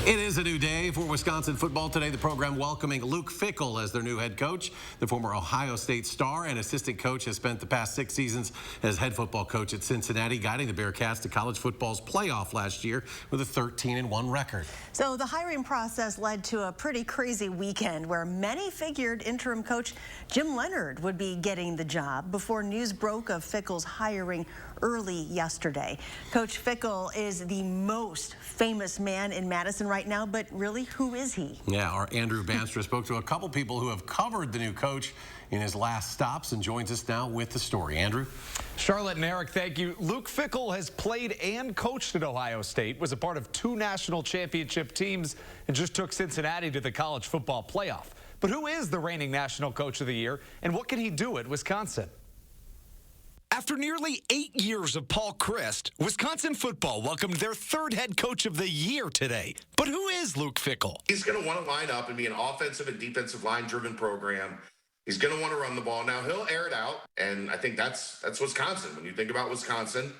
It is a new day for Wisconsin football today. The program welcoming Luke Fickell as their new head coach. The former Ohio State star and assistant coach has spent the past 6 seasons as head football coach at Cincinnati, guiding the Bearcats to college football's playoff last year with a 13-1 record. So the hiring process led to a pretty crazy weekend where many figured interim coach Jim Leonhard would be getting the job before news broke of Fickell's hiring early yesterday. Coach Fickell is the most famous man in Madison right now, but really, who is he? Yeah, our Andrew Banstra spoke to a couple people who have covered the new coach in his last stops and joins us now with the story. Andrew? Charlotte and Eric, thank you. Luke Fickell has played and coached at Ohio State, was a part of 2 national championship teams, and just took Cincinnati to the college football playoff. But who is the reigning national coach of the year, and what can he do at Wisconsin? After nearly 8 years of Paul Chryst, Wisconsin football welcomed their 3rd head coach of the year today. But who is Luke Fickell? He's going to want to line up and be an offensive and defensive line-driven program. He's going to want to run the ball. Now, he'll air it out, and I think that's Wisconsin. When you think about Wisconsin,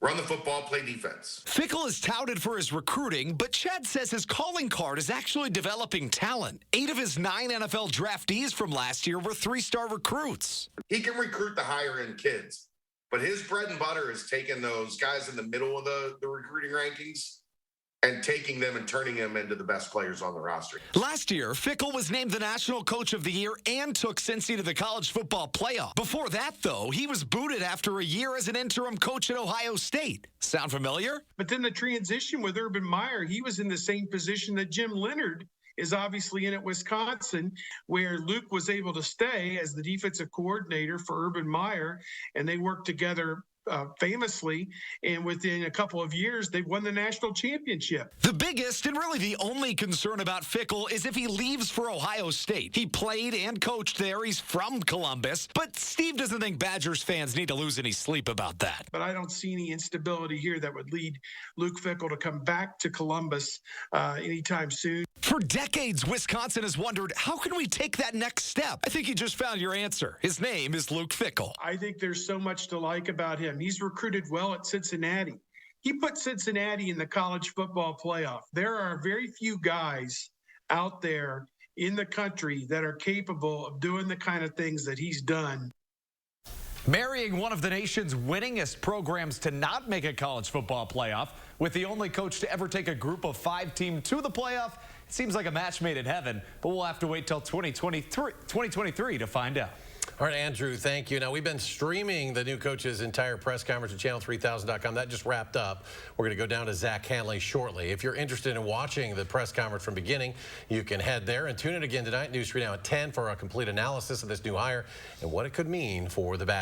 run the football, play defense. Fickell is touted for his recruiting, but Chad says his calling card is actually developing talent. 8 of his 9 NFL draftees from last year were 3-star recruits. He can recruit the higher-end kids, but his bread and butter is taking those guys in the middle of the recruiting rankings and taking them and turning them into the best players on the roster. Last year, Fickell was named the National Coach of the Year and took Cincy to the college football playoff. Before that, though, he was booted after a year as an interim coach at Ohio State. Sound familiar? But then the transition with Urban Meyer, he was in the same position that Jim Leonhard is obviously in at Wisconsin, where Luke was able to stay as the defensive coordinator for Urban Meyer, and they worked together famously, and within a couple of years, they won the national championship. The biggest and really the only concern about Fickell is if he leaves for Ohio State. He played and coached there. He's from Columbus, but Steve doesn't think Badgers fans need to lose any sleep about that. But I don't see any instability here that would lead Luke Fickell to come back to Columbus anytime soon. For decades, Wisconsin has wondered, how can we take that next step? I think you just found your answer. His name is Luke Fickell. I think there's so much to like about him. He's recruited well at Cincinnati. He put Cincinnati in the college football playoff. There are very few guys out there in the country that are capable of doing the kind of things that he's done. Marrying one of the nation's winningest programs to not make a college football playoff, with the only coach to ever take a group of 5 team to the playoff, it seems like a match made in heaven, but we'll have to wait till 2023 to find out. All right, Andrew, thank you. Now, we've been streaming the new coach's entire press conference at channel3000.com. That just wrapped up. We're going to go down to Zach Hanley shortly. If you're interested in watching the press conference from beginning, you can head there and tune in again tonight, News 3 now at 10 for a complete analysis of this new hire and what it could mean for the Badgers.